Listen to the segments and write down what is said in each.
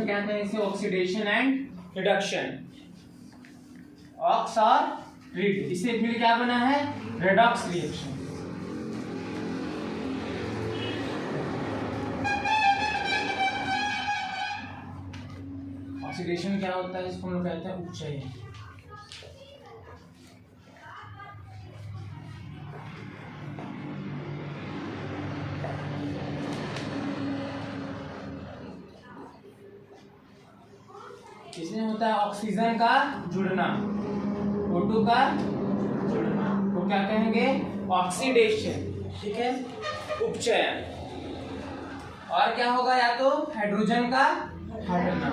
में कहते हैं इसे ऑक्सीडेशन एंड रिडक्शन, ऑक्स और रिड, इससे मिल क्या बना है रेडॉक्स रिएक्शन। ऑक्सीडेशन क्या होता है, इसको हम लोग कहते हैं उपचयन। इसमें होता है ऑक्सीजन का जुड़ना, O2 का जुड़ना, वो क्या कहेंगे ऑक्सीडेशन, ठीक है, उपचयन। और क्या होगा, या तो हाइड्रोजन का हटना।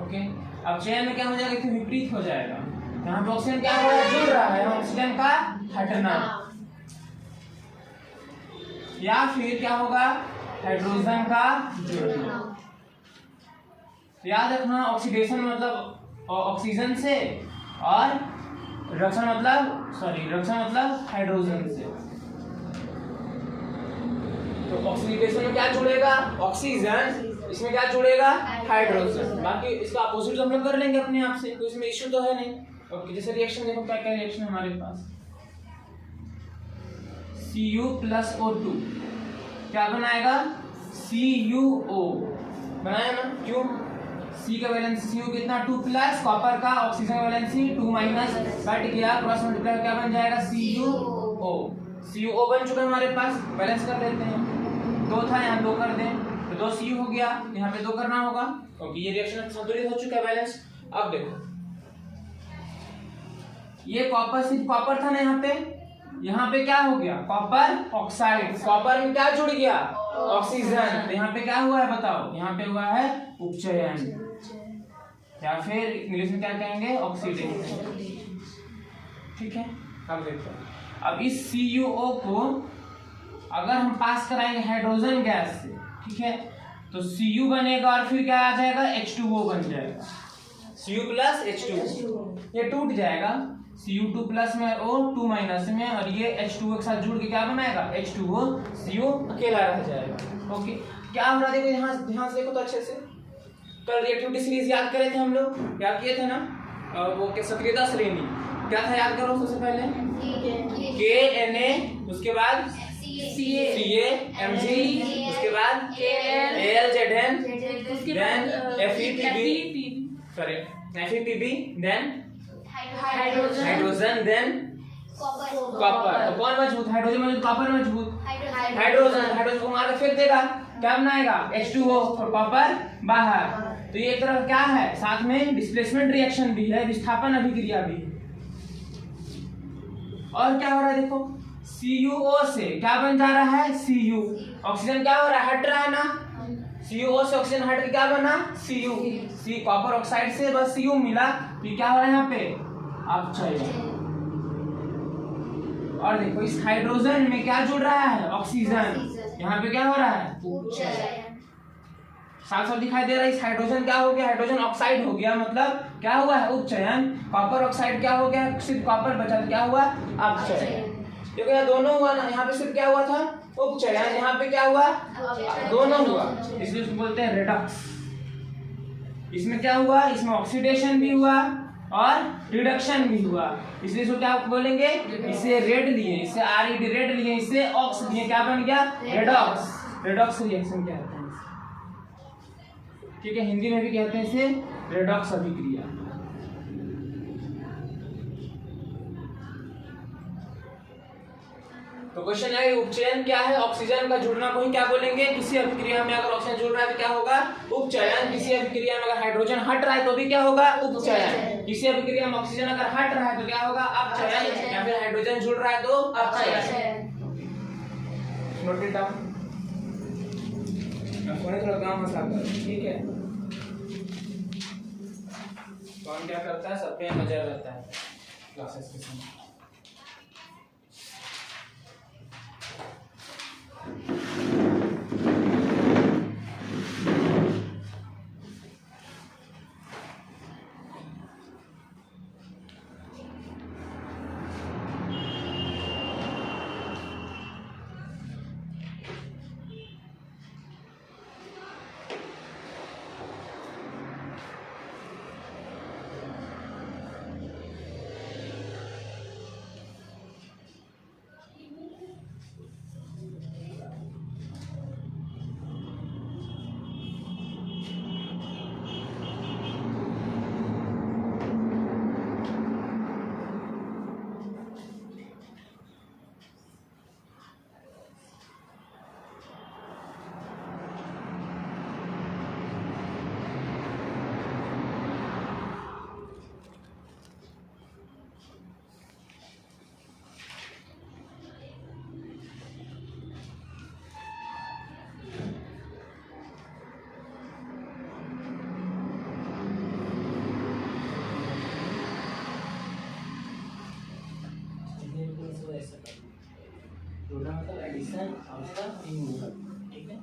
ओके, अब चयन में क्या हो जाएगा, विपरीत हो जाएगा, यहाँ पे ऑक्सीजन क्या हो रहा है जुड़ रहा है, ऑक्सीजन का हटना। या फिर क्या होगा हाइड्रोजन का जुड़ना। याद रखना ऑक्सीडेशन मतलब ऑक्सीजन से और रिडक्शन मतलब हाइड्रोजन से। तो ऑक्सीडेशन में क्या जुड़ेगा ऑक्सीजन, इसमें क्या जुड़ेगा हाइड्रोजन। बाकी इसका अपोजिट हम लोग कर लेंगे अपने आप से, तो इसमें इश्यू तो है नहीं। ओके, जैसे रिएक्शन देखो क्या क्या रिएक्शन हमारे पास, Cu प्लस O2 क्या बनाएगा CuO बनाया ना, क्यों C का वैलेंसी Cu कितना 2 प्लस, कॉपर का ऑक्सीजन का वैलेंसी 2 माइनस, कट गया क्रॉस मल्टीप्लाई क्या बन जाएगा CuO। CuO बन चुका है हमारे पास, बैलेंस कर देते हैं, 2 था यहाँ 2 कर दें तो 2 Cu हो गया, यहाँ पे 2 करना होगा। ओके, ये रिएक्शन संतुलित हो चुका है, बैलेंस। अब देखो ये कॉपर, सिर्फ कॉपर था ना यहाँ पे क्या हो गया कॉपर ऑक्साइड, कॉपर में क्या जुड़ गया ऑक्सीजन, तो यहाँ पे क्या हुआ है बताओ, यहाँ पे हुआ है उपचयन, या फिर इंग्लिश में क्या कहेंगे ऑक्सीडेशन, ठीक है। अब देखो, अब इस CuO को अगर हम पास कराएंगे हाइड्रोजन गैस से, ठीक है, तो Cu बनेगा और फिर क्या आ जाएगा H2O बन जाएगा, Cu प्लस H2O, ये टूट जाएगा, Cu2 प्लस में O 2 माइनस में, और ये H2O के साथ जुड़ के क्या बनाएगा H2O, Cu अकेला रह जाएगा। ओके, क्या हो रहा है देखो, यहाँ ध्यान से देखो तो अच्छे से। कल रिएक्टिविटी सीरीज याद करे थे हम लोग, याद किए थे ना, वो क्या सक्रियता श्रेणी क्या था, याद करो सबसे पहले KNA, उसके बाद CA Mg, उसके बाद AlZn, then FePb, then hydrogen, than copper. तो कौन मजबूत, हाइड्रोजन मजबूत कॉपर मजबूत, हाइड्रोजन को मार के फेंक देगा, क्या बनाएगा H2O और कॉपर बाहर। तो ये एक तरह क्या है, साथ में डिस्प्लेसमेंट रिएक्शन भी है, विस्थापन अभिक्रिया भी है। और क्या हो रहा है देखो, CuO से क्या बन जा रहा है Cu, ऑक्सीजन क्या हो रहा है हट रहा है ना, CuO से ऑक्सीजन हट के क्या बना Cu, कॉपर ऑक्साइड से बस Cu मिला, तो क्या हो रहा है यहाँ पे अपचयन। और देखो इस हाइड्रोजन में क्या जुड़ रहा है ऑक्सीजन, यहाँ पे क्या हो रहा है उपचयन, साफ साफ दिखाई दे रहा है। इस हाइड्रोजन क्या हो गया, हाइड्रोजन ऑक्साइड हो गया, मतलब क्या हुआ है उपचयन। कॉपर ऑक्साइड क्या हो गया, सिर्फ कॉपर बचा, क्या हुआ अपचयन। देखो यहाँ दोनों हुआ ना, यहाँ पे सिर्फ क्या हुआ था उपचयन, यहाँ पे क्या हुआ दोनों हुआ, इसलिए उसको बोलते हैं रेडॉक्स। इसमें क्या हुआ, इसमें ऑक्सीडेशन भी हुआ और रिडक्शन भी हुआ, इसलिए इसको क्या बोलेंगे, इसे रेड लिए, इसे RED रेड लिए, इसे ऑक्स लिए, क्या बन गया रेडॉक्स। रेडॉक्स रिएक्शन कहते हैं, ठीक है, हिंदी में भी कहते हैं इसे रेडॉक्स अभिक्रिया। तो क्वेश्चन है उपचयन क्या है, ऑक्सीजन का जुड़ना को ही क्या बोलेंगे, किसी अभिक्रिया में अगर ऑक्सीजन जुड़ रहा है तो क्या होगा उपचयन, किसी अभिक्रिया में अगर हाइड्रोजन हट रहा है तो भी क्या होगा उपचयन, किसी अभिक्रिया में ऑक्सीजन अगर हट रहा है तो क्या होगा अपचयन, या फिर हाइड्रोजन जुड़ रहा है तो अपचयन। नोट इट डाउन, थोड़ा काम मसला कर, ठीक है। कौन क्या करता है, सब पे नजर रहता है क्लासेस के समय। एडिशन और उसका रिमूवल, ठीक है।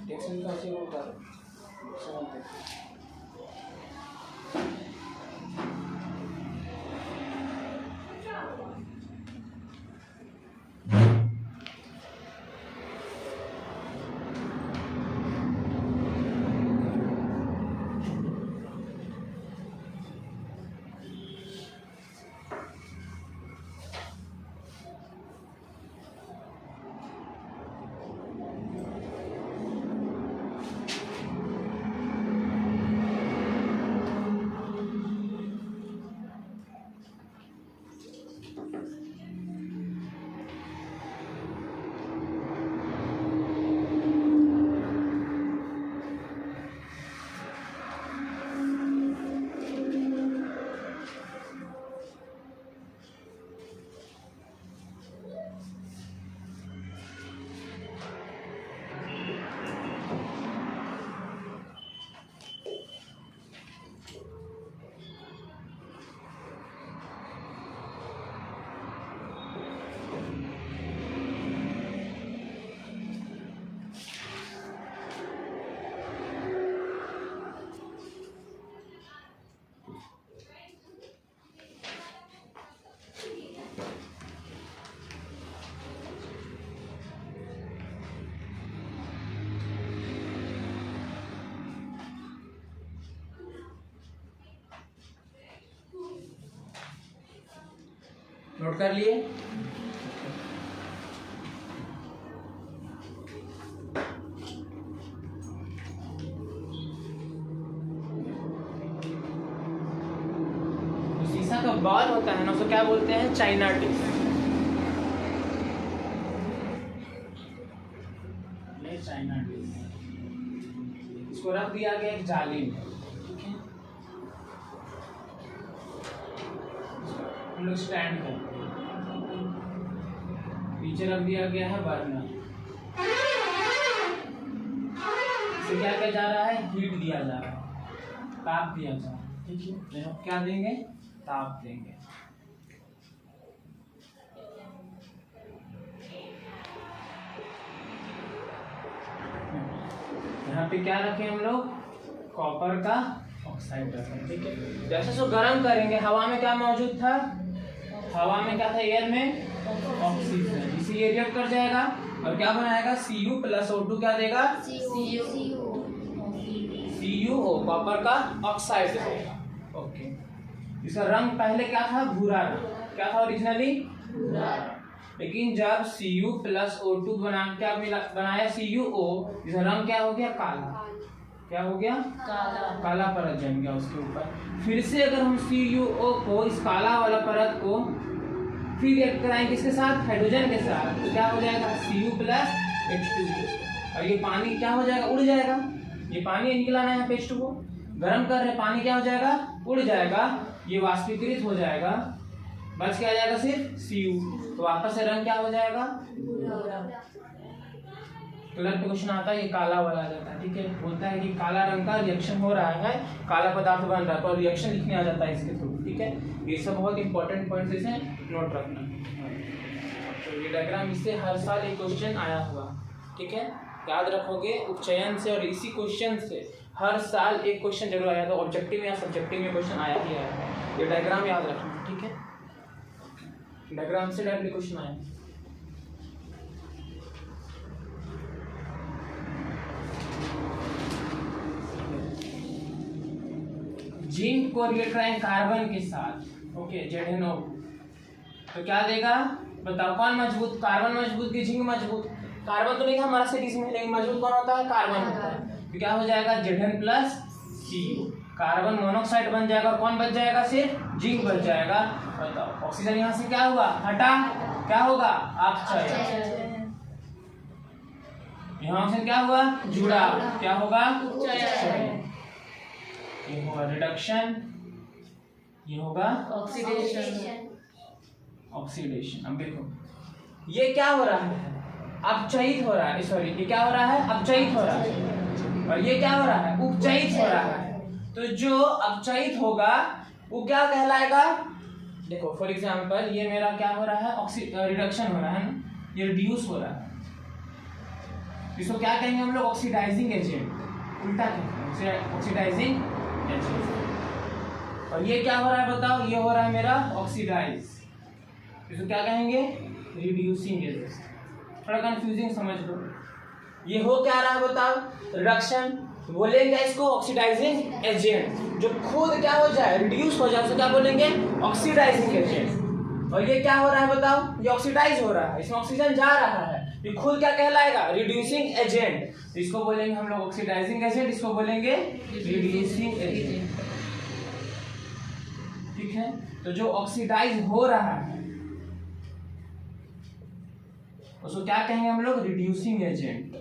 टेक्सन का से वो कर नोट कर लिए। तो शीशा का बॉल होता है ना, उसको क्या बोलते हैं? China dish. चाइना डिश इसको रख दिया गया एक जाली में, हम लोग स्टैंड करते हैं। पीछे रख दिया गया है बर्नर, इसे क्या किया जा रहा है? हीट दिया जा रहा है, ताप दिया जा रहा है, ठीक है। क्या देंगे? ताप देंगे। यहाँ पे क्या रखें हम लोग? कॉपर का ऑक्साइड रखें, ठीक है। जैसे उसको गर्म करेंगे, हवा में क्या मौजूद था? हवा में क्या था? एयर में ऑक्सीजन, इसी ये रिएक्ट कर जाएगा और क्या बनाएगा? Cu प्लस O2 क्या देगा? CuO, कॉपर का ऑक्साइड देगा। ओके, इसका रंग पहले क्या था? भूरा रंग। क्या था ओरिजिनली? भूरा। लेकिन जब Cu प्लस O2 क्या बनाया? CuO, इसका रंग क्या हो गया? काला। क्या हो गया? काला। काला परत जम गया उसके ऊपर। फिर से अगर हम CuO को, इस काला वाला परत को फिर रिएक्ट कराएंगे किसके साथ? हाइड्रोजन के साथ, तो क्या हो जाएगा? Cu plus H2O। और ये पानी क्या हो जाएगा? उड़ जाएगा। ये पानी निकला ना यहाँ पे H2O, गर्म कर रहे पानी क्या हो जाएगा? उड़ जाएगा। ये वाष्पीकृत हो जाएगा, बच क्या जाएगा? सिर्फ Cu। तो वापस से रंग क्या हो जाएगा? कलर पे क्वेश्चन आता है, ये काला वाला आ जाता है, ठीक है। बोलता है कि काला रंग का रिएक्शन हो रहा है, काला पदार्थ बन रहा है, तो रिएक्शन लिखने आ जाता है इसके थ्रू, ठीक है। ये सब बहुत इंपॉर्टेंट पॉइंट्स इसे नोट रखना। तो ये डायग्राम इससे हर साल एक क्वेश्चन आया हुआ, ठीक है, याद रखोगे उपचयन से। और इसी क्वेश्चन से हर साल एक क्वेश्चन जरूर आया था, ऑब्जेक्टिव या सब्जेक्टिव में क्वेश्चन आया ही आया है। ये डायग्राम याद रखना, ठीक है, डायग्राम से डायरेक्टली क्वेश्चन आया। जिंक को रिलेट कराएं कार्बन के साथ, ओके, ZnO, तो क्या देगा बताओ, कौन मजबूत, कार्बन मजबूत कि जिंक मजबूत? कार्बन तो नहीं था हमारा सिटीज में, लेकिन मजबूत कौन होता है, कार्बन होता है। तो क्या हो जाएगा Zn plus Cu, carbon monoxide बन जाएगा, और कौन बच जाएगा, सिर्फ जिंक बच जाएगा। बताओ ऑक्सीजन यहाँ से क्या हुआ, हटा, क्या होगा, अपचयन। यहाँ से क्या हुआ, जुड़ा, क्या होगा, उपचयन। ये होगा रिडक्शन, ये होगा ऑक्सीडेशन। ऑक्सीडेशन। अब देखो ये क्या हो रहा है, अपचयित हो रहा है, सॉरी ये क्या हो रहा है, अपचयित हो रहा है, और ये क्या हो रहा है, उपचयित हो रहा है। तो जो अपचयित होगा वो क्या कहलाएगा, देखो फॉर एग्जांपल ये मेरा क्या हो रहा है, रिडक्शन हो रहा है ना, ये रिड्यूस हो रहा है, इसको क्या कहेंगे हम लोग, ऑक्सीडाइजिंग एजेंट, उल्टा कहते हैं ऑक्सीडाइजिंग एजेंट। और ये क्या हो रहा है बताओ, ये हो रहा है मेरा ऑक्सीडाइज, इसको क्या कहेंगे, रिड्यूसिंग एजेंट। थोड़ा कंफ्यूजिंग समझ लो, ये हो क्या रहा है बताओ, रिडक्शन, बोलेंगे इसको ऑक्सीडाइजिंग एजेंट, जो खुद क्या हो जाए, रिड्यूस हो जाए, उसको क्या बोलेंगे, ऑक्सीडाइजिंग एजेंट। और ये क्या हो रहा है बताओ, ये ऑक्सीडाइज हो रहा है, इसमें ऑक्सीजन जा रहा है, ये खुद क्या कहलाएगा, रिड्यूसिंग एजेंट। इसको बोलेंगे हम लोग ऑक्सीडाइजिंग एजेंट, इसको बोलेंगे रिड्यूसिंग एजेंट, ठीक है। तो जो ऑक्सीडाइज हो रहा है उसको क्या कहेंगे हम लोग, रिड्यूसिंग एजेंट।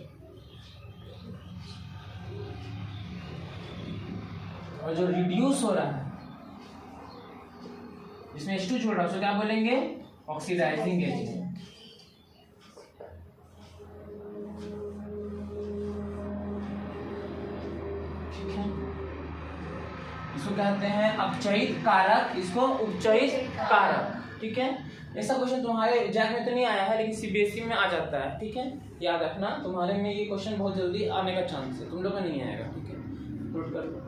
और जो रिड्यूस हो रहा है, जिसमें H2 छोड़ रहा है, उसको क्या बोलेंगे, ऑक्सीडाइजिंग एजेंट, ठीक है। इसको कहते हैं अपचयित कारक, इसको उपचयित कारक, ठीक है। ऐसा क्वेश्चन तुम्हारे एग्जाम में तो नहीं आया है, लेकिन सीबीएसई में आ जाता है, ठीक है, याद रखना, तुम्हारे में ये क्वेश्चन बहुत जल्दी आने का चांस है, तुम लोग का नहीं आएगा, ठीक है। नोट कर लो,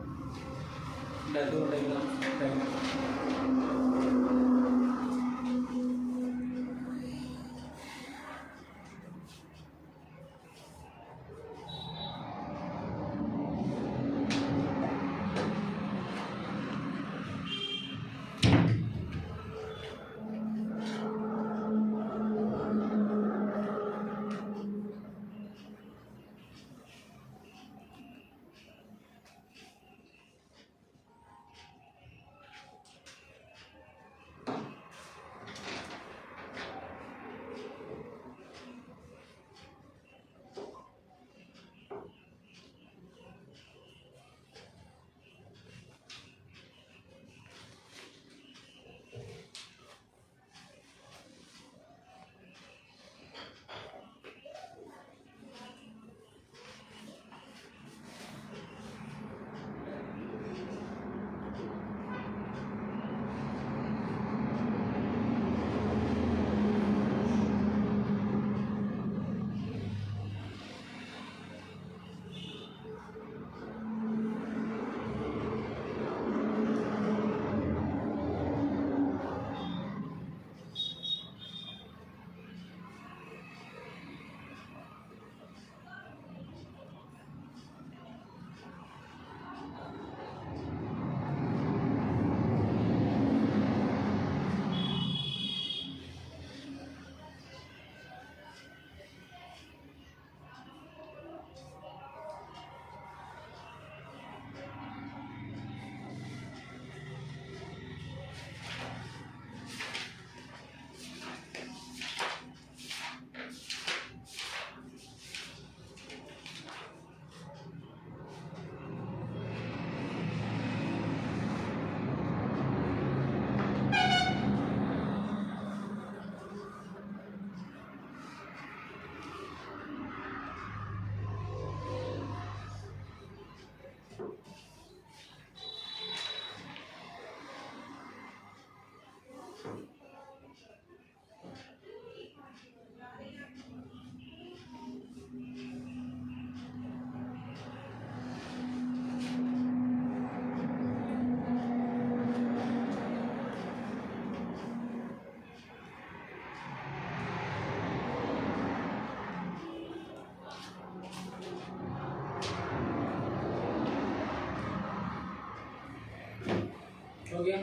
हो गया।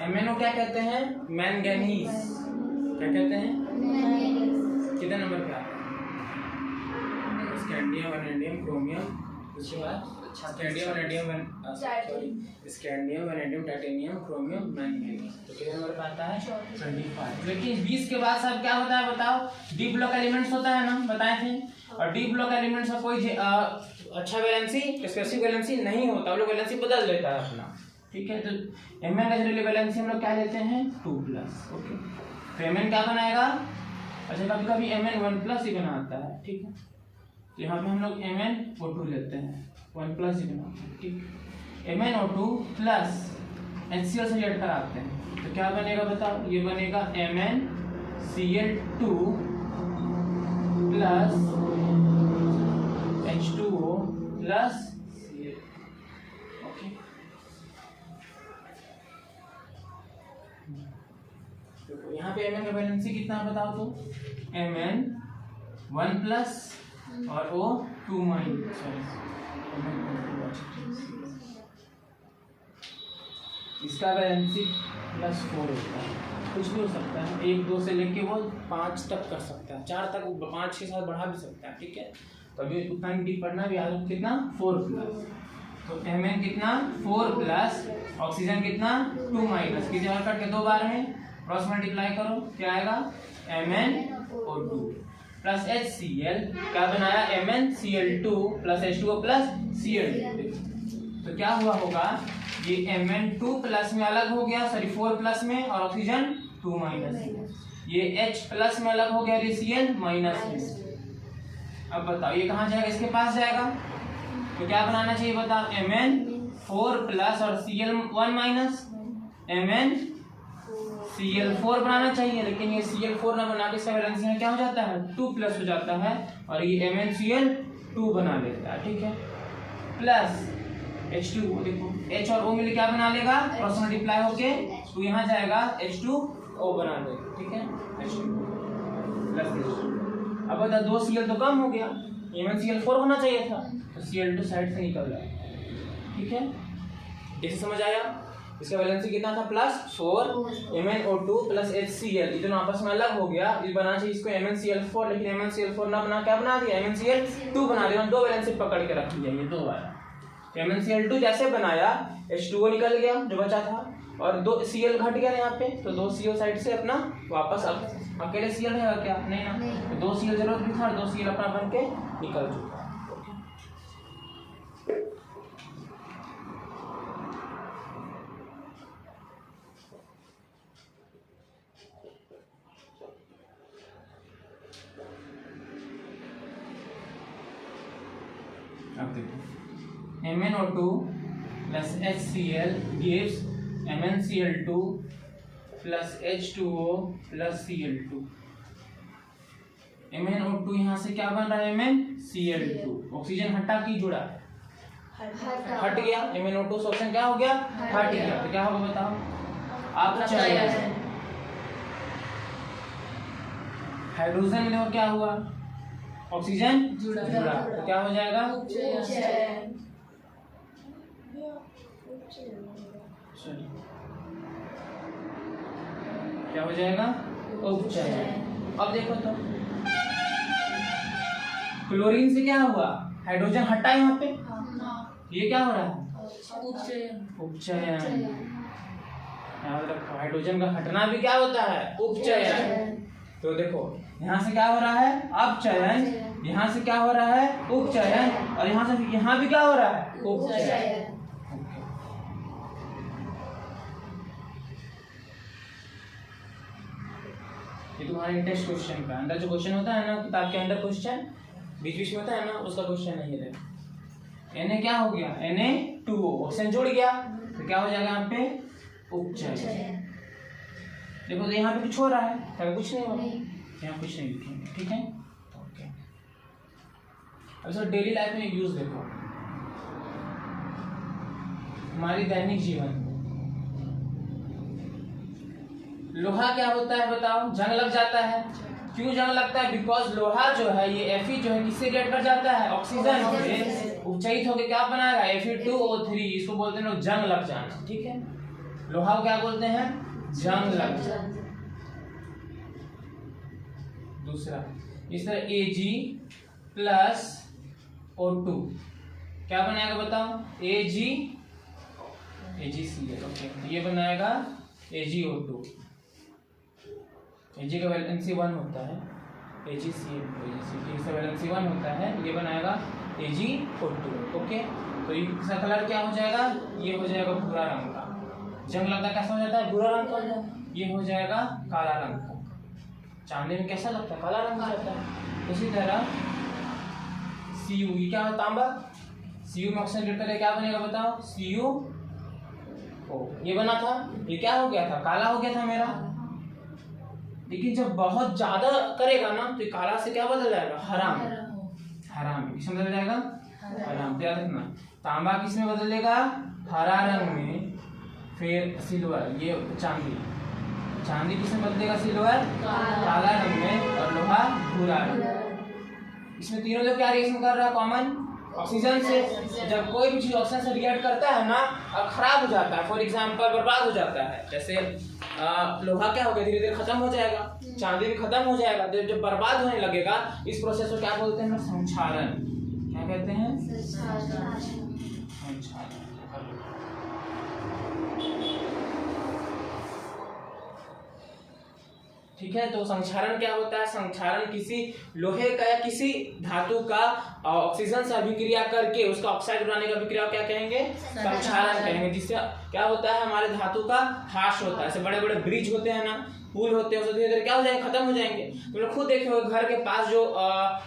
MnO क्या कहते हैं? मैंगनीज। क्या कहते हैं? कितने नंबर पे आता है? स्कैंडियम, वैनेडियम, क्रोमियम, उसके बाद scandium, vanadium, scandium, vanadium, titanium, chromium, manganese. तो कितने नंबर पे आता है? 25। लेकिन 20 के बाद सब क्या होता है बताओ? डी ब्लॉक एलिमेंट्स होता है ना, बताए थे। और डी ब्लॉक एलिमेंट्स का कोई अच्छा वैलेंसी, स्पेसिफिक वैलेंसी नहीं होता, वो लोग वैलेंसी बदल देता है अपना। ठीक है, तो Mn का जनरली वैलेंसी हम लोग क्या लेते हैं? 2+। ओके, तो Mn क्या बनाएगा? अच्छा, कभी कभी Mn 1+ ही बनाता है। ठीक है, तो यहाँ पे हम लोग MnO2 लेते हैं, 1+ ही बनाते हैं। ठीक, MnO2 प्लस HCl से रिएक्ट कराते हैं, तो क्या बनेगा बताओ? ये बनेगा MnCl2 plus H2O plus Cl। Okay, यहाँ पे Mn का वैलेंसी कितना है बताओ? तो Mn 1+ और O 2-, इसका वैलेंसी +4 होता है। कुछ भी हो सकता है, 1, 2 से लेके वो 5 तक कर सकता है, 4 तक, 5 के साथ बढ़ा भी सकता है। ठीक है, तो अभी उतना डीप पढ़ना भी आगे कितना? 4+। तो Mn कितना? 4+, ऑक्सीजन कितना? 2-। की जगह कट के 2 बार है, क्रॉस मल्टीप्लाई करो, क्या आएगा? MnO2 plus HCl। क्या बनाया? MnCl2 plus H2O plus Cl2। तो क्या हुआ होगा? ये Mn2+ में अलग हो गया, सॉरी 4+ में, और ऑक्सीजन 2-। ये H+ में अलग हो गया, ये Cl- में। अब बताओ ये कहाँ जाएगा? इसके पास जाएगा। तो क्या बनाना चाहिए बताओ? Mn4+ और Cl1-। MnCl4 बनाना चाहिए, लेकिन ये Cl4 ना बना के इसका वैलेंसी में क्या हो जाता है? 2+ हो जाता है, और ये MnCl2 बना लेता है। ठीक है, प्लस H2O, देखो H और O मिले क्या बना लेगा? क्रॉस मल्टीप्लाई होके तो यहाँ जाएगा, H2O बना लेगा। ठीक है, H2 प्लस H2। अब बता, 2 Cl तो कम हो गया, MnCl4 होना चाहिए था, तो Cl2 साइड से निकल रहा। ठीक है, कैसे समझ आया? इसका वैलेंसी कितना था? +4। MnO2 प्लस HCl, ये दोनों आपस में अलग हो गया, ये बनाना चाहिए इसको MnCl4, लेकिन MnCl4 ना बना क्या बना दिया? MnCl2 बना दिया। 2 वैलेंसी पकड़ के रख लिया, ये 2 आया। MnCl2 जैसे बनाया, H2O निकल गया जो बचा था, और 2 Cl घट गया यहाँ पे, तो 2 Cl साइड से अपना वापस, अब अकेले Cl रहेगा क्या? नहीं ना, तो 2 Cl जरूरत भी था, 2 Cl अपना बन के निकल चुका। अब देखो, MnO2 plus HCl gives MnCl2 plus H2O plus Cl2। MnO2 यहाँ से क्या बन रहा है? MnCl2, ऑक्सीजन हटा कि जुड़ा? हट गया। MnO2 से ऑक्सीजन क्या हो गया? हट गया। तो क्या होगा बताओ? आप चाहिए हाइड्रोजन मिले और क्या हुआ? ऑक्सीजन जुड़ा, तो क्या हो जाएगा? क्या हो जाएगा? उपचयन। अब देखो तो क्लोरीन से क्या हुआ? हाइड्रोजन हटा यहाँ पे, ये क्या हो रहा है? उपचयन। याद रखो, हाइड्रोजन का हटना भी क्या होता है? उपचयन। तो देखो यहाँ से क्या हो रहा है? अपचयन, यहाँ से क्या हो रहा है? उपचयन, और यहाँ से यहाँ भी क्या हो रहा है? उपचयन। ये तुम्हारे टेस्ट क्वेश्चन का अंदर जो क्वेश्चन होता है ना, किताब के अंदर क्वेश्चन बीच बीच में होता है ना, उसका क्वेश्चन नहीं है। Na क्या हो गया? Na2O, ऑक्सीजन जुड़ गया, तो क्या हो जाएगा यहाँ पे? उपचयन। देखो तो यहाँ पे कुछ हो रहा है, क्या कुछ नहीं हो रहा? यहाँ कुछ नहीं लिखेंगे। ठीक है, ओके। अब सर डेली लाइफ में यूज देखो, हमारी दैनिक जीवन में लोहा क्या होता है बताओ? जंग लग जाता है। क्यों जंग लगता है? बिकॉज लोहा जो है ये Fe जो है किससे रिएक्ट कर जाता है? ऑक्सीजन से उपचयित होकर क्या बनाएगा? Fe2O3। इसको बोलते हैं लोग जंग लग जाना। ठीक है, लोहा को क्या बोलते हैं? जंग लग जाना। दूसरा इस तरह Ag+O2 क्या बनाएगा बताओ? AgCl। ओके, ये बनाएगा AgO2। Ag का वैलेंसी 1 होता है, AgCl इसका वैलेंसी 1 होता है, ये बनाएगा AgO2। ओके, तो इसका कलर क्या हो जाएगा? ये हो जाएगा भूरा रंग का। जंग लगता कैसा हो जाता है? भूरा रंग का। ये हो जाएगा काला रंग का। चांदी में कैसा लगता है? काला रंग का रहता है। उसी तरह Cu, ये क्या है? तांबा। Cu में ऑक्सीजन रिएक्ट करेगा, क्या बनेगा बताओ? Cu। ये बना था, ये क्या हो गया था? काला हो गया था मेरा। लेकिन जब बहुत ज्यादा करेगा ना तो काला से क्या बदल जाएगा? हरा में। हरा में किसमें बदल जाएगा? हरा में। याद रखना, तांबा किस में बदलेगा? हरा रंग में। फिर सिल्वर, ये चांदी, चांदी किस में बदलेगा? सिल्वर काला रंग में, और लोहा भूरा रंग। इसमें तीनों लोग क्या रिएक्शन कर रहा है? कॉमन ऑक्सीजन से। जब कोई भी चीज ऑक्सीजन से रिएक्ट करता है ना और खराब हो जाता है, फॉर एग्जांपल बर्बाद हो जाता है, जैसे लोहा क्या हो गया? धीरे धीरे खत्म हो जाएगा, चांदी भी खत्म हो जाएगा। जब बर्बाद होने लगेगा, इस प्रोसेस को क्या बोलते हैं? संक्षारण। क्या कहते हैं? संक्षारण। ठीक है, तो संक्षारण क्या होता है? संक्षारण किसी लोहे का या किसी धातु का ऑक्सीजन से अभिक्रिया करके उसका ऑक्साइड बनाने का अभिक्रिया क्या कहेंगे? संक्षारण कहेंगे। जिससे क्या होता है? हमारे धातु का ह्रास होता है। ऐसे बड़े बड़े ब्रिज होते हैं ना, पुल होते हैं, उससे धीरे धीरे क्या हो जाएंगे? खत्म हो जाएंगे। तो लोग खुद देखे होंगे, घर के पास जो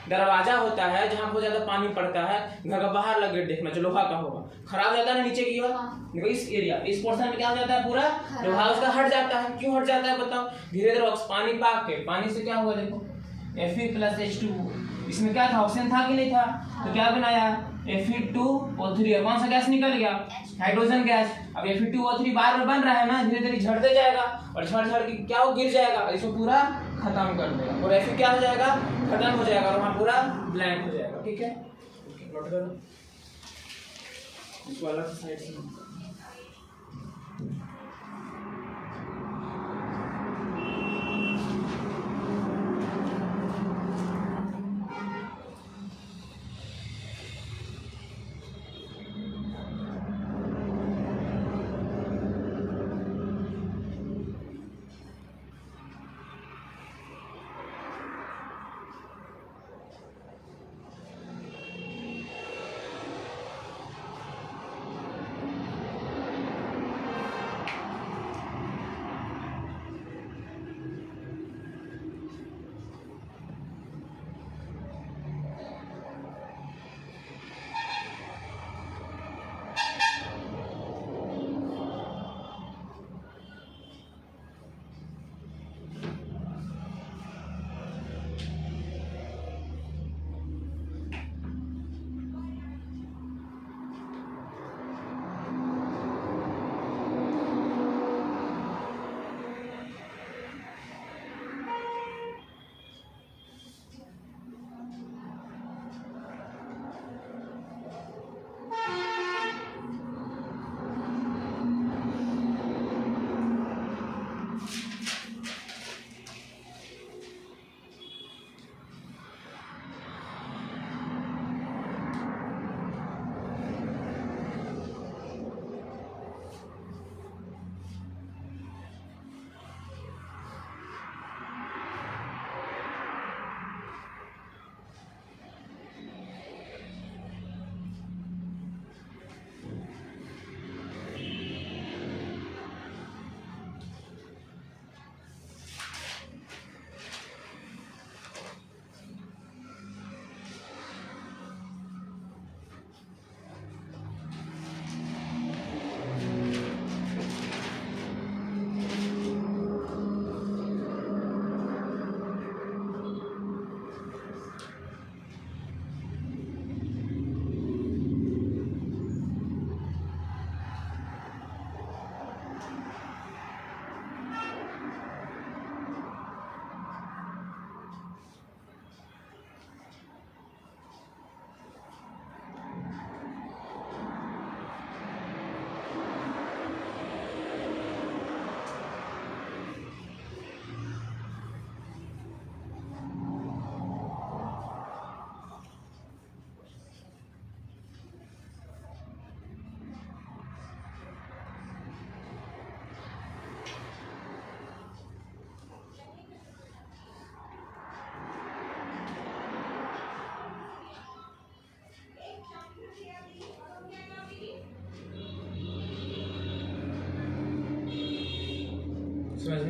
दरवाजा होता है जहाँ बहुत ज्यादा पानी पड़ता है, घर का बाहर लगे देखना, जो लोहा का होगा, खराब जाता है ना नीचे की ओर। देखो इस एरिया, इस पोर्शन में क्या हो जाता है? पूरा लोहा उसका हट जाता है। क्यों हट जाता है बताओ? धीरे धीरे पानी पाक के, पानी से क्या हुआ? देखो Fe+H2, इसमें क्या था? ऑक्सीजन था कि नहीं था? तो क्या बनाया? Fe2O3। और कौन सा गैस निकल गया? Hydrogen gas. अब Fe2O3 बार बार बन रहा है ना, धीरे धीरे झड़ते जाएगा, और झड़ झड़ के क्या हो? गिर जाएगा, इसको पूरा खत्म कर देगा, और Fe क्या हो जाएगा? खत्म हो जाएगा, और वहाँ पूरा ब्लैंक हो जाएगा। ठीक है, नोट करो इसको अलग साइड से।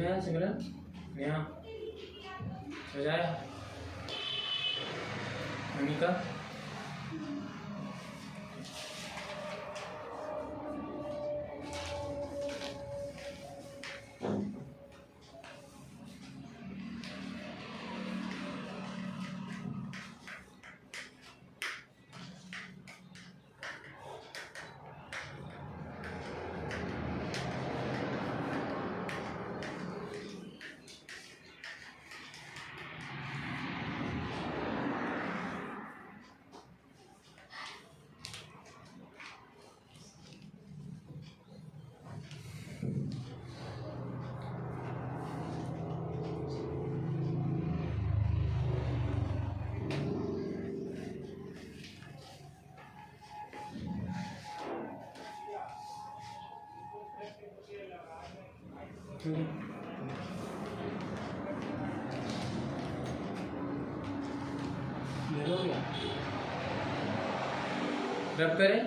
है सिमरन? यहाँ सजाया मम्मी का? हो गया रब करें।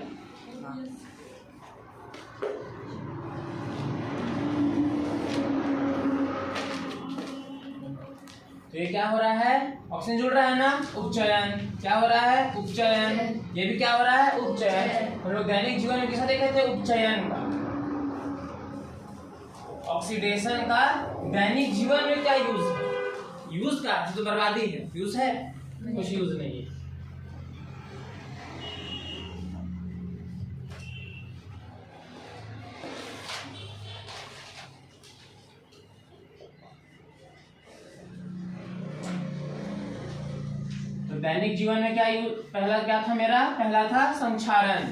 तो ये क्या हो रहा है? ऑक्सीजन जुड़ रहा है ना, उपचयन। क्या हो रहा है? उपचयन। ये भी क्या हो रहा है? उपचयन। हम लोग दैनिक जीवन में किसका देखे थे? उपचयन का। ऑक्सीडेशन का दैनिक जीवन में क्या यूज है? यूज का तो बर्बादी है। यूज है? कुछ यूज नहीं है। तो दैनिक जीवन में क्या यूज? पहला क्या था मेरा? पहला था संक्षारण।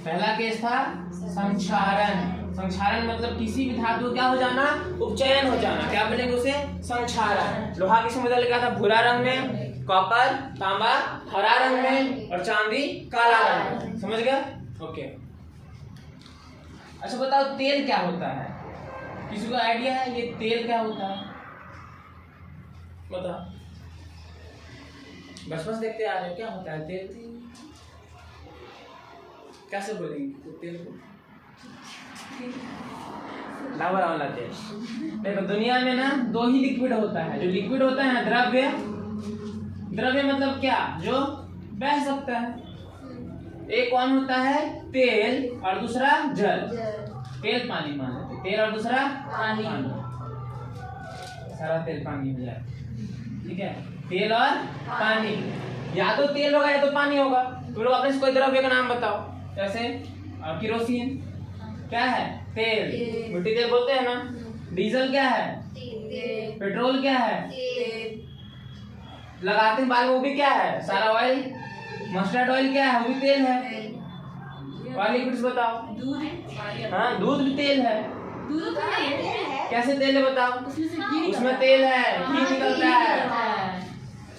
पहला केस था संक्षारण। संक्षारण मतलब किसी भी धातु क्या हो जाना? उपचयन हो जाना। क्या बोलेंगे उसे? संक्षारण। लोहा किसमें बदल गया था? भूरा रंग में, कॉपर तांबा हरा रंग में और चांदी काला रंग में। समझ गया? ओके। अच्छा बताओ तेल क्या होता है? किसी को आइडिया है ये तेल क्या होता है? बताओ। बस देखते आ रहे क्या होता है तेल? कैसे बोलेंगे तो तेल को? लावा वाला तेल। देखो दुनिया में ना दो ही लिक्विड होता है। जो लिक्विड होता है ना द्रव्य, द्रव्य मतलब क्या? जो बह सकता है। एक कौन होता है? तेल और दूसरा जल। तेल पानी मान लेते, तेल और दूसरा पानी। सारा तेल पानी हो जाए, ठीक है? तेल और पानी, या तो तेल होगा या तो पानी होगा। तुम लोग अपने से कोई द्रव्य का नाम बताओ। जैसे किरोसिन क्या है? तेल। मिट्टी तेल बोलते हैं ना। डीजल क्या है? पेट्रोल क्या है? लगाते हैं बाल में वो भी क्या है? सारा ऑयल। मस्टर्ड ऑयल क्या है? वो भी तेल है। और लिक्विड्स बताओ। दूध। हाँ दूध भी तेल है। दूध कैसे तेल है बताओ? उसमें तेल है, घी निकलता है।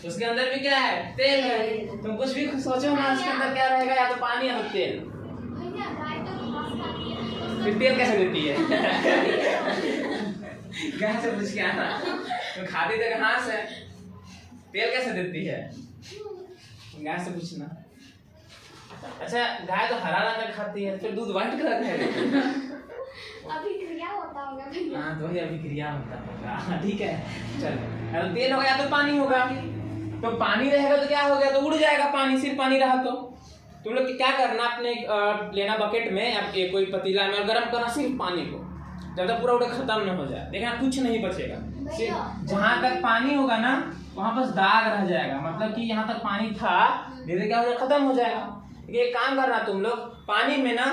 उसके अंदर भी क्या है? तेल है। तुम कुछ भी सोचो ना उसके अंदर क्या रहेगा? या तो पानी या तो तेल। फिर तेल कैसे देती है? गाय से पूछ के आना। तुम खाती तो कहाँ से? तेल कैसे देती है? गाय से पूछना। अच्छा गाय तो हरा रंग का खाती है, फिर दूध व्हाइट कलर का है। अभिक्रिया होता होगा भैया। हाँ तो वही अभिक्रिया होता होगा। ठीक है चलो। या तो तेल होगा या तो पानी होगा। तो पानी रहेगा तो क्या हो गया? तो उड़ जाएगा पानी। सिर्फ पानी रहा तो तुम लोग क्या करना? अपने लेना बकेट में या कोई पतीला में और गर्म करना सिर्फ पानी को, जब तक पूरा खत्म न हो जाए। देखना कुछ नहीं बचेगा। सिर्फ जहाँ तक पानी होगा ना वहाँ बस दाग रह जाएगा। मतलब कि यहाँ तक पानी था, धीरे क्या हो जाएगा? खत्म हो जाएगा। एक काम करना तुम लोग, पानी में ना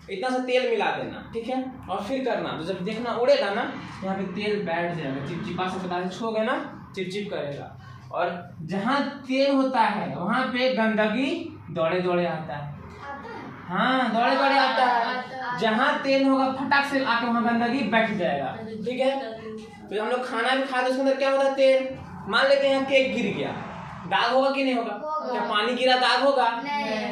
इतना सा तेल मिला देना, ठीक है? और फिर करना तो जब देखना उड़ेगा ना यहाँ पे तेल बैठ जाएगा। चिपचिपा से पता छोगे ना चिपचिप करेगा। और जहाँ तेल होता है वहाँ पे गंदगी दौड़े दौड़े आता है। हाँ दौड़े दौड़े आता है। जहाँ तेल होगा फटाक से आके वहाँ गंदगी बैठ जाएगा, ठीक है? तो हम लोग खाना भी खाते उसके अंदर क्या होता है? तेल। मान लेते हैं केक गिर गया, दाग होगा कि नहीं होगा? क्या पानी गिरा दाग होगा?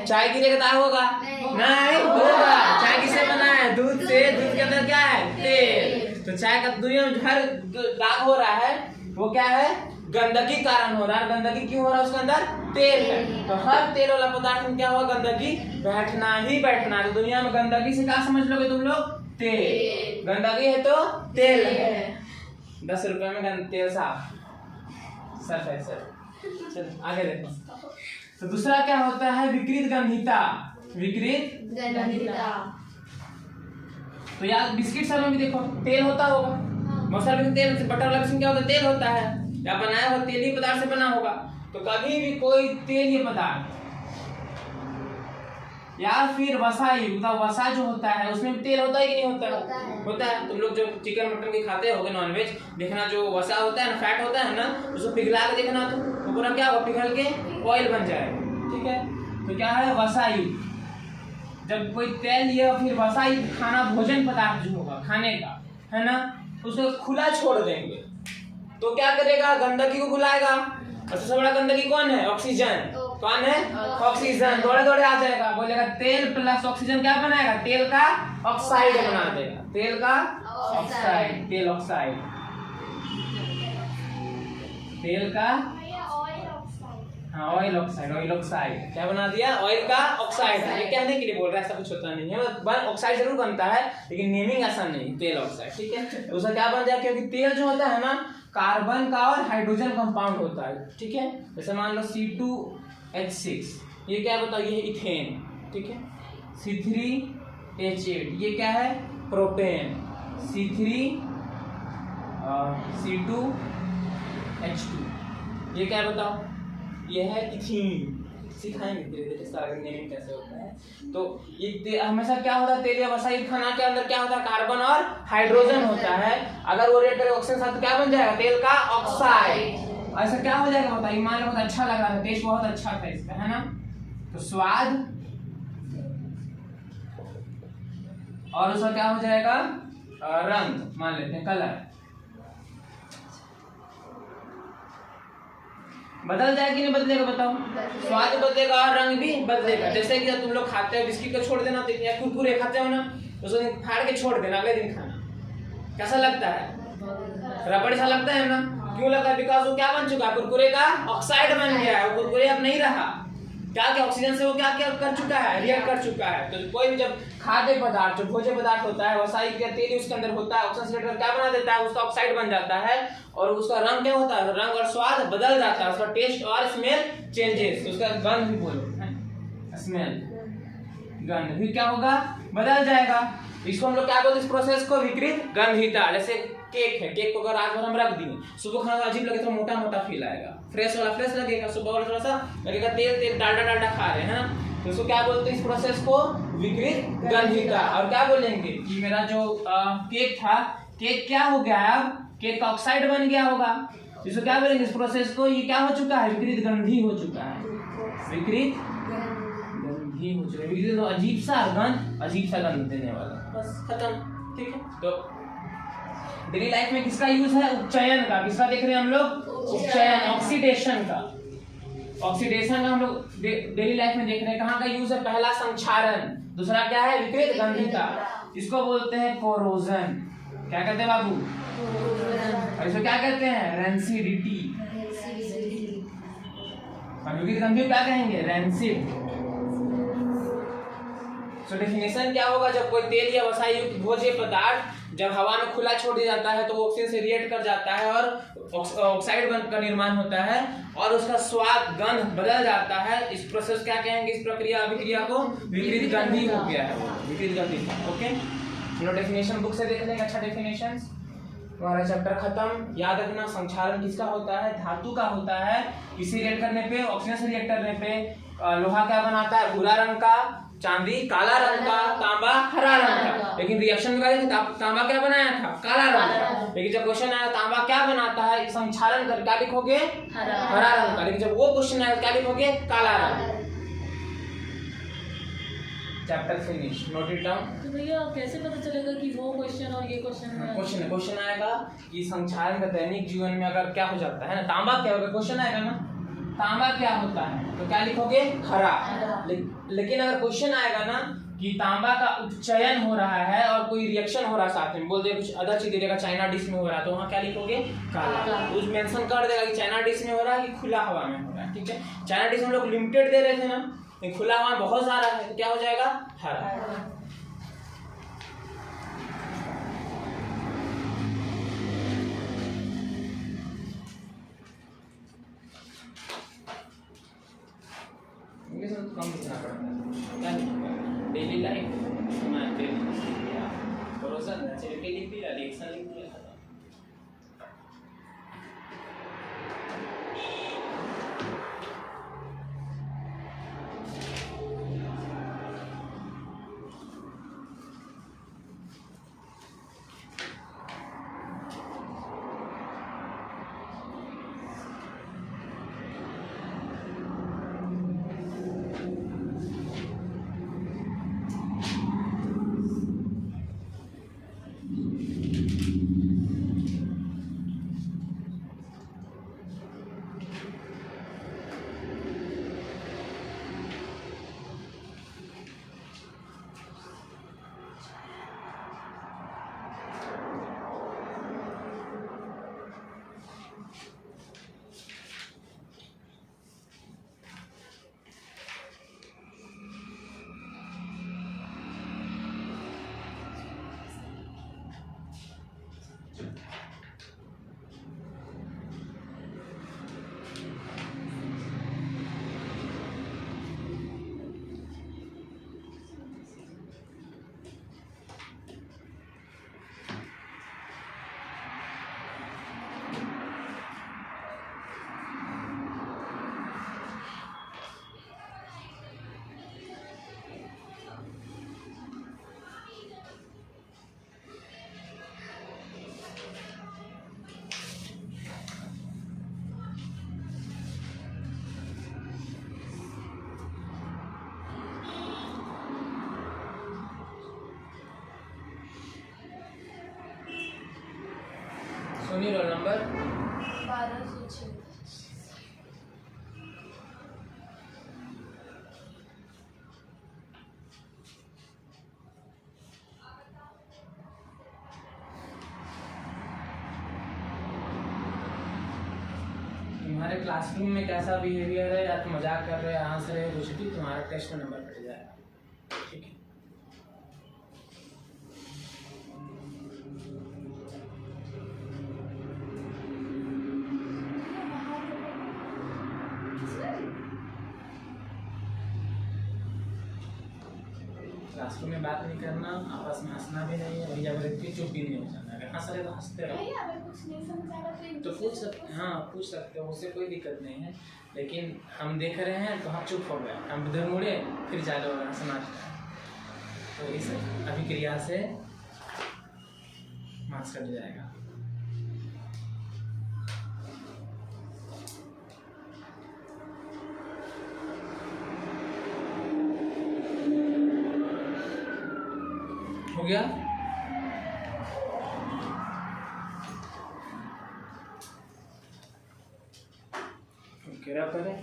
चाय गिरेगा दाग होगा? नहीं होगा। चाय किससे बना है? दूध से। दूध के अंदर क्या है? तेल। तो चाय का दुनिया में हर दाग हो रहा है वो क्या है? गंदगी कारण हो रहा है। गंदगी क्यों हो रहा है? उसके अंदर तेल है। तो हर तेल वाला पदार्थ में क्या हुआ? गंदगी बैठना ही बैठना है। तो दुनिया में गंदगी से क्या समझ लोगे तुम लोग? तेल। गंदगी है तो तेल है। 10 रुपए में तेल साफ सर्फ है सर। चलो आगे देखो। तो दूसरा क्या होता है विकृत गंधिता। विकृत गंधिता। तो यार बिस्किट सब में भी देखो तेल होता होगा, बहुत सारे तेल, बटर वाला बिस्किट क्या होता है तेल होता है, या बनाया हुआ तेलीय पदार्थ से बना होगा। तो कभी भी कोई तेलीय पदार्थ या फिर वसा युक्त, वसा जो होता है उसमें भी तेल होता है कि नहीं होता है? होता है। तुम लोग जो चिकन मटन के खाते होगे नॉनवेज, देखना जो वसा होता है ना, फैट होता है ना, उसको पिघला के देखना तो पूरा क्या होगा, पिघल के ऑयल बन जाएगा। ठीक है, तो क्या है वसा युक्त। जब कोई तेल या फिर वसा युक्त खाना भोजन पदार्थ जो होगा खाने का है ना, उसको खुला छोड़ देंगे तो क्या करेगा, गंदगी को बुलाएगा। और सबसे बड़ा गंदगी कौन है, ऑक्सीजन। कौन है, ऑक्सीजन। दौड़े दौड़े आ जाएगा, बोलेगा तेल प्लस ऑक्सीजन क्या बनाएगा, तेल का ऑक्साइड बना देगा। तेल का ऑक्साइड, तेल ऑक्साइड, तेल का हाँ ऑयल ऑक्साइड, ऑयल ऑक्साइड क्या बना दिया, ऑयल का ऑक्साइड। ये कहने के लिए बोल रहा है, ऐसा कुछ होता नहीं है, ऑक्साइड जरूर बनता है लेकिन नेमिंग ऐसा नहीं, तेल ऑक्साइड। ठीक है, तो उसका क्या बन जाए, क्योंकि तेल जो होता है ना कार्बन का और हाइड्रोजन कंपाउंड होता है। ठीक है, जैसे मान लो C2H6, ये क्या बताओ, ये इथेन। ठीक है, C3H8 ये क्या है, प्रोपेन। C2H2 ये क्या बताओ, ये है इथीन। सिखाएंगे धीरे धीरे इसका नेमिंग कैसे होता है। तो ये हमेशा क्या होता है, तेल या वसा युक्त खाना के अंदर क्या होता है, कार्बन और हाइड्रोजन होता है। अगर वो रिएक्ट करेगा ऑक्सीजन साथ तो क्या बन जाएगा, तेल का ऑक्साइड। ऐसा क्या हो जाएगा बताइए, मान लो बहुत अच्छा लग रहा था, टेस्ट बहुत अच्छा था इसका, है ना, तो स्वाद और उसका क्या हो जाएगा, रंग मान लेते हैं, कलर बदल जाएगा कि नहीं बदलेगा बताओ, स्वाद बदलेगा और रंग भी बदलेगा। जैसे कि जब तुम लोग खाते हो बिस्किट को छोड़ देना, तो या कुरकुरे खाते हो ना, उसको फाड़ के छोड़ देना, अगले दिन खाना कैसा लगता है, रबड़ सा लगता है ना। क्यों लगता है, बिकॉज वो क्या बन चुका है, कुरकुरे का ऑक्साइड बन गया है, वो कुरकुरे अब नहीं रहा, क्या क्या ऑक्सीजन से वो क्या क्या कर चुका है, रिएक्ट कर चुका है। तो कोई भी जब खाद्य पदार्थ जो भोज्य पदार्थ होता है, वसायिक या तेल उसके अंदर होता है, ऑक्सीजन से रिएक्ट क्या बना देता है, उसका ऑक्साइड बन जाता है और उसका रंग क्या होता है, रंग और स्वाद बदल जाता है, उसका टेस्ट और स्मेल चेंजेस, उसका गंध भी बोलो, स्मेल गंध भी क्या होगा, बदल जाएगा। इसको हम लोग क्या बोलते हैं, इस प्रोसेस को विकृत गंधिता। जैसे केक है, केक को अगर रात भर हम रख दिए, सुबह खाना अजीब लगे, थोड़ा मोटा मोटा फील आएगा, फ्रेश वाला फ्रेश लगेगा, सुबह वाला थोड़ा सा लगेगा तेल तेल, डालडा डालडा खा रहे हैं ना, तो इसको क्या बोलते हैं, इस प्रोसेस को विकृत गंधिता। और क्या बोलेंगे कि मेरा जो केक था, केक क्या हो गया है, अब केक का ऑक्साइड बन गया होगा, इसको क्या बोलेंगे, इस प्रोसेस को, ये क्या हो चुका है, विकृत गंधी हो चुका है, विकृत गंधी हो चुका है। विकृत तो अजीब सा गंध, अजीब सा गंध देने वाला, बस खत्म। ठीक है, तो डेली लाइफ में किसका यूज है, उपचयन का। किसका देख रहे हैं हम लोग, उपचयन, ऑक्सीडेशन का। ऑक्सीडेशन का हम लोग डेली लाइफ में देख रहे हैं, कहाँ का यूज है, पहला संक्षारण, दूसरा क्या है, विकृत गंधिता, इसको बोलते हैं कोरोजन। क्या कहते हैं बाबू, और इसको क्या कहते हैं, रेंसिडिटी। और विकृत गंधी क्या कहेंगे, रेंसिड। तो डेफिनेशन क्या होगा, जब कोई तेल या वसा युक्त भोज्य पदार्थ जब हवा में खुला छोड़ दिया जाता है तो वो ऑक्सीजन से रिएक्ट कर जाता है और ऑक्साइड का निर्माण होता है और उसका स्वाद गंध बदल जाता है। इस प्रोसेस क्या कहेंगे, इस प्रक्रिया अभिक्रिया को विकृत गंधी हो गया है, विकृत गंधी। ओके, चलो डेफिनेशन बुक से देख लेंगे। अच्छा डेफिनेशन, हमारा चैप्टर खत्म। याद रखना, संक्षारण किसका होता है, धातु का होता है। किसी रिएक्ट करने पे, ऑक्सीजन से रिएक्ट करने पे लोहा क्या बनाता है, भूरा रंग का, चांदी काला रंग का, तांबा हरा रंग का। लेकिन रिएक्शन में तांबा क्या बनाया था, काला रंग का। लेकिन जब क्वेश्चन आया तांबा क्या बनाता है, संक्षारण कर क्या लिखोगे, हरा रंग का। लेकिन जब वो क्वेश्चन आया क्या लिखोगे, काला रंग। Chapter finish, note it down. तो भैया कैसे पता चलेगा कि वो क्वेश्चन और ये क्वेश्चन आएगा कि संक्षारण का दैनिक जीवन में अगर क्या हो जाता है ना, तांबा क्या होगा, क्वेश्चन आएगा ना, तांबा क्या होता है, तो क्या लिखोगे, हरा। लेकिन अगर क्वेश्चन आएगा ना कि तांबा का उपचयन हो रहा है और कोई रिएक्शन हो रहा है साथ में, बोल दे कुछ अदर चीज दे देगा, चाइना डिश में हो रहा है, तो वहाँ क्या लिखोगे, काला। उस मेंशन कर देगा कि चाइना डिश में हो रहा है कि खुला हवा में हो रहा है। ठीक है, चाइना डिश में लोग लिमिटेड दे रहे थे ना, लेकिन खुला हवा में बहुत सारा है, तो क्या हो जाएगा, हरा। कम लिखना पड़ता है। क्या लिखूंगा? डेली लाइफ, भरोसा नेचुरली लिख दिया, रिएक्शन लिख दिया। सुनिए रोल नंबर 1206। तुम्हारे क्लासरूम में कैसा बिहेवियर है, या तुम मजाक कर रहे हो, हंस रहे हो, कुछ भी, तुम्हारा टेस्ट में नंबर कट जाएगा। ठीक है। क्लासरूम में बात नहीं करना, आपस में हंसना भी नहीं है, वही जबरदस्ती चुप भी नहीं हो जाना। अगर हंस रहे तो हंसते रहो। भैया अगर कुछ नहीं समझ आ रहा तो पूछ सकते, हाँ पूछ सकते हो, उससे कोई दिक्कत नहीं है। लेकिन हम देख रहे हैं तो हम चुप हो गए, हम उधर मुड़े, फिर चालू हो गया हंसना। तो इस अभिक्रिया से मार्क्स कट जाएगा। हो गया? क्या करें?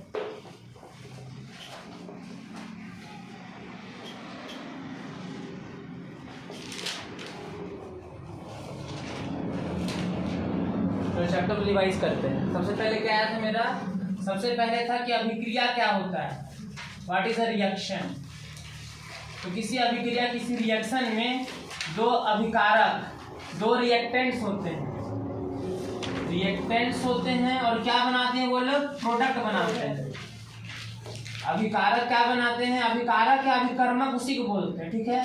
तो चैप्टर को रिवाइज करते हैं। सबसे पहले क्या आया था मेरा? सबसे पहले था कि अभिक्रिया क्या होता है, व्हाट इज अ रिएक्शन। तो किसी अभिक्रिया, किसी रिएक्शन में दो अभिकारक, दो रिएक्टेंट्स होते हैं। रिएक्टेंट्स होते हैं और क्या बनाते हैं वो लोग? प्रोडक्ट बनाते हैं। अभिकारक क्या बनाते हैं? अभिकारक या अभिकर्मक उसी को बोलते हैं। ठीक है,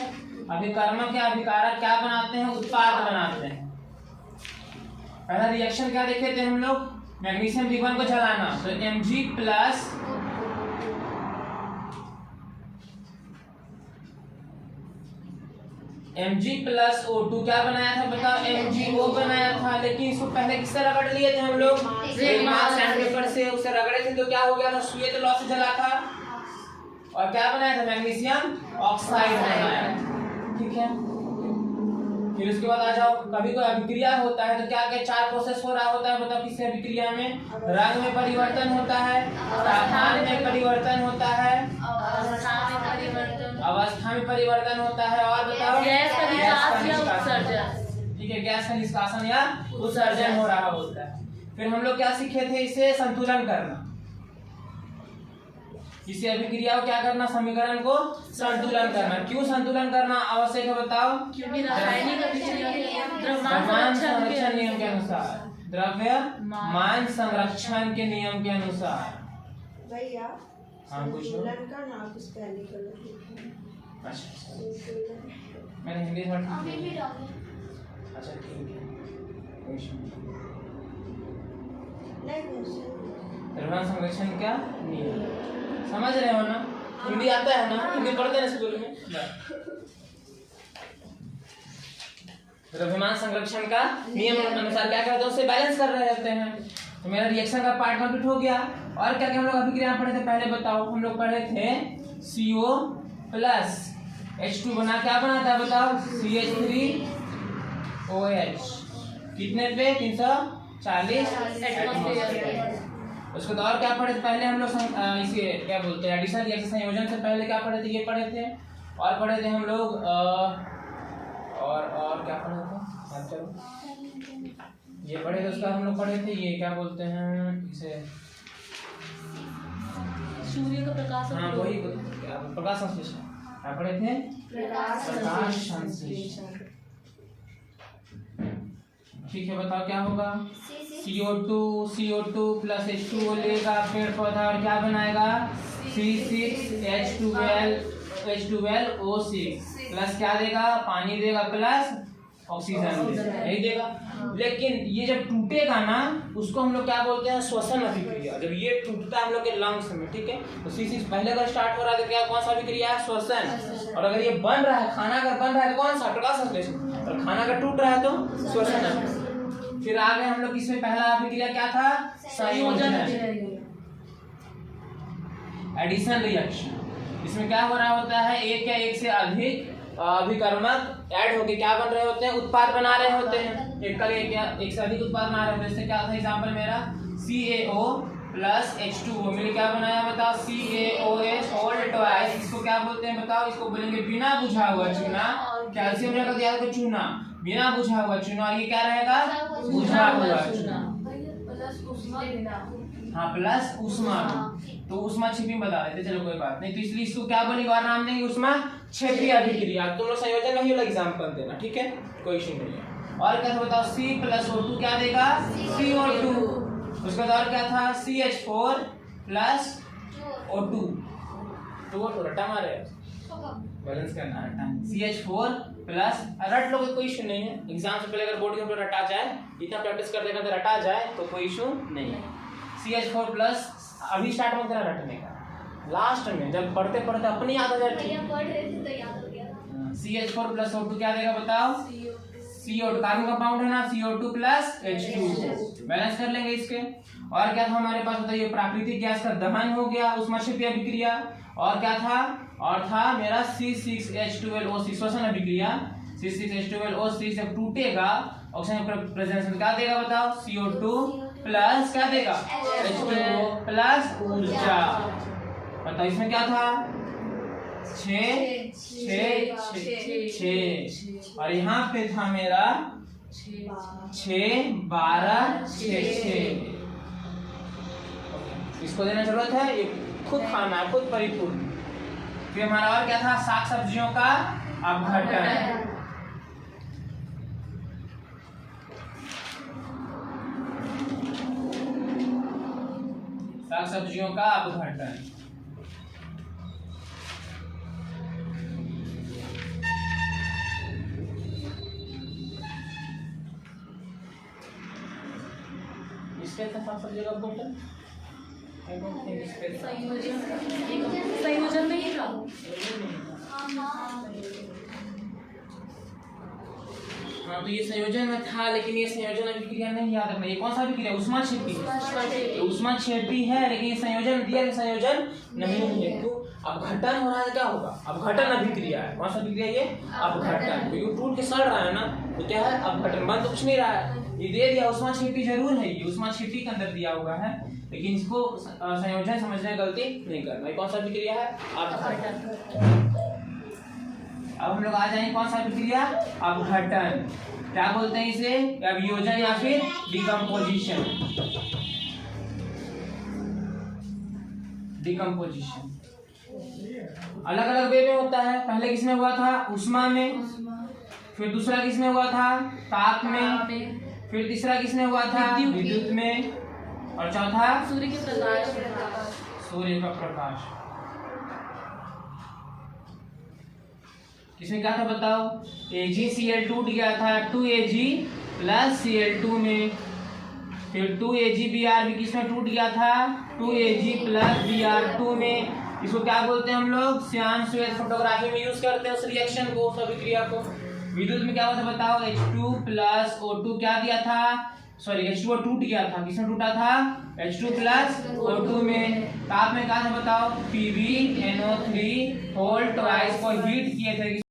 अभिकर्मक या अभिकारक क्या बनाते हैं? उत्पाद बनाते हैं। पहला रिएक्शन क्या देखे थे हम लोग? मैग्नीशियम रिबन को जलाना। तो Mg प्लस O2 क्या बनाया था बताओ? MgO बनाया था। लेकिन इसको पहले किससे रगड़ लिए थे हम लोग? मार्क्स एंड पेपर से। उससे रगड़े थे तो क्या हो गया था? श्वेत लॉ से जला था। और क्या बनाया था? मैग्नीशियम ऑक्साइड बनाया। ठीक है, फिर उसके बाद आ जाओ, कभी कोई अभिक्रिया होता है तो क्या क्या चार प्रोसेस हो रहा होता है बताओ? किसी अभिक्रिया में रंग में परिवर्तन होता है, तापमान में परिवर्तन होता है, अवस्था में परिवर्तन होता है, और बताओ गैस का निकास या उत्सर्जन। ठीक है, गैस का निष्कासन या उत्सर्जन हो रहा होता है। फिर हम लोग क्या सीखे थे? इसे संतुलन करना। किसी अभिक्रिया को क्या करना? समीकरण को संतुलन करना। क्यों संतुलन करना आवश्यक है बताओ? क्योंकि रासायनिक अभिक्रिया द्रव्यमान संरक्षण नियम के अनुसार, द्रव्यमान संरक्षण के नियम के अनुसार। भैया हाँ पूछो। अच्छा मैंने हिंदी थोड़ा अभी भी डालो। अच्छा ठीक है। द्रव्यमान संरक्षण का नियम समझ रहे हो ना? हिंदी आता है ना? हिंदी पढ़ते हैं स्कूल में? द्रव्यमान संरक्षण का नियम अनुसार क्या करते हैं, उससे बैलेंस कर रहे होते हैं। तो मेरा रिएक्शन का पार्ट कंप्लीट हो गया। और क्या क्या हम लोग अभिक्रिया पढ़े थे पहले बताओ? हम लोग पढ़े थे CO प्लस H2 बना क्या बनाता है बताओ? CH3OH कितने पे? 340 एटमॉस्फेयर। उसके बाद और क्या पढ़े थे पहले हम लोग? इसे क्या बोलते हैं, एडिशन रिएक्शन संयोजन से पहले क्या पढ़े थे? ये पढ़े थे। और पढ़े थे हम लोग और क्या पढ़े थे? चलो ये पढ़े थे, उसका हम लोग पढ़े थे ये क्या बोलते हैं इसे, सूर्य का प्रकाश। हाँ वही प्रकाश संश्लेषण क्या पढ़े थे? प्रकाश संश्लेषण। ठीक है बताओ क्या होगा? CO2 प्लस H2O लेगा पेड़ पौधा और क्या बनाएगा? C6H12O6 प्लस क्या देगा? पानी देगा प्लस ऑक्सीजन यही देगा। लेकिन ये जब टूटेगा ना उसको हम लोग क्या बोलते हैं? श्वसन अभिक्रिया। जब ये टूटता है हम लोग के लंग्स में, ठीक है, तो C6 पहले अगर स्टार्ट हो रहा है तो क्या कौन सा अभिक्रिया है? श्वसन। और अगर ये बन रहा है, खाना अगर बन रहा है तो कौन सा? प्रकाश संश्लेषण। और खाना अगर टूट रहा है तो श्वसन अभिक्रिया। फिर आगे हम लोग इसमें पहला अभिक्रिया क्या था? संयोजन एडिशन रिएक्शन। इसमें क्या हो रहा होता है? एक या एक से अधिक अभिकर्मक ऐड होके क्या बन रहे होते हैं? उत्पाद बना रहे होते हैं। एक से अधिक उत्पाद बना रहे होते हैं। जैसे क्या था एग्जांपल मेरा? CaO प्लस H2O मिल क्या बनाया बताओ? CaOH hold twice. इसको क्या बोलते हैं बताओ? इसको बोलेंगे बिना बुझा हुआ चूना। कैल्शियम रख दिया तो चूना, बिना बुझा हुआ चूना। और ये क्या रहेगा? बुझा हुआ चूना। हाँ प्लस ऊष्मा। तो ऊष्मा छिपी बता देते, चलो कोई बात नहीं। तो इसलिए इसको क्या बोलेंगे और नाम देंगे? ऊष्मा छिपी अभिक्रिया। तुम लोग संयोजन नहीं वाला एग्जांपल देना, ठीक है, कोई इशू नहीं है। और क्या था बताओ? C प्लस O2 क्या देगा? CO2। उसके बाद और क्या था? CH4 plus O2। तो वो रटा मारे बैलेंस करना रटा। CH4 प्लस रट लोगे कोई इशू नहीं है। एग्जाम से पहले अगर बोर्ड के ऊपर रटा जाए, इतना प्रैक्टिस कर देगा तो रटा जाए तो कोई इशू नहीं है। CH4 प्लस अभी स्टार्ट मत करा रटने का, लास्ट में जब पढ़ते पढ़ते अपनी याद आ जाए। पढ़ रहे थे तो याद हो गया। CH4 प्लस O2 क्या देगा बताओ? CO2 कार्बन कंपाउंड है ना, CO2 प्लस H2O बैलेंस कर लेंगे इसके। और क्या था हमारे पास बताइए? प्राकृतिक गैस का दहन हो गया, ऊष्माक्षेपी अभिक्रिया। और क्या था? और था मेरा C6H12O6 श्वसन अभिक्रिया। C6H12O6 जब टूटेगा ऑक्सीजन प्रेजेंस में क्या देगा बताओ? CO2 प्लस क्या देगा? H2O प्लस ऊर्जा। बताओ इसमें क्या था? 6 और यहाँ पे था मेरा 6 12 6। इसको देना जरूरत है, ये खुद खाना है, खुद परिपूर्ण। फिर हमारा और क्या था? साग सब्जियों का अपघटन। साग सब्जियों का अपघटन। इसके साग सब्जियों का अपघटन संयोजन में ही था। हाँ तो ये संयोजन में था, लेकिन ये संयोजन अभिक्रिया नहीं याद रखना। ये कौन सा अभिक्रिया? ऊष्माक्षेपी। ऊष्माक्षेपी है लेकिन ये संयोजन दिया कि संयोजन नहीं है। तो अपघटन हो रहा है, क्या होगा? अपघटन अभिक्रिया है। कौन सा अभिक्रिया ये? अपघटन। तो ये टूट के सड़ रहा है ना, तो क्या है? अपघटन। बन तो कुछ नहीं रहा है, ये दे दिया ऊष्माक्षेपी जरूर है, ये ऊष्माक्षेपी के अंदर दिया हुआ है, लेकिन इसको संयोजन समझने में गलती नहीं करना। ये कौन सा अभिक्रिया है? अपघटन। अब हम लोग आ जाएंगे कौन सा अभिक्रिया? अपघटन। क्या बोलते हैं इसे? अभियोजन या फिर डिकम्पोजिशन। डिकम्पोजिशन अलग अलग वे में होता है। पहले किसमें हुआ था? ऊष्मा में। फिर दूसरा किसमें हुआ था? ताप में। फिर तीसरा किसमें हुआ था? विद्युत में। और चौथा सूर्य के प्रकाश। सूर्य का प्रकाश। इसमें क्या था बताओ, AgCl टूट गया था 2Ag प्लस Cl2 में, फिर 2AgBr भी किसमें टूट गया था 2Ag प्लस Br2 में। इसको क्या बोलते हैं हम लोग, श्यान श्वेत फोटोग्राफी में यूज करते हैं उस रिएक्शन को, उस अभिक्रिया को। विद्युत में क्या हुआ था बताओ, H2 प्लस O2 क्या दिया था, सॉरी H2O टूट गया था, किसमें टूटा था H2 प्लस O2 में। ताप में क्या था बताओ, PbNO3 होल ट्वाइस को हीट किए थे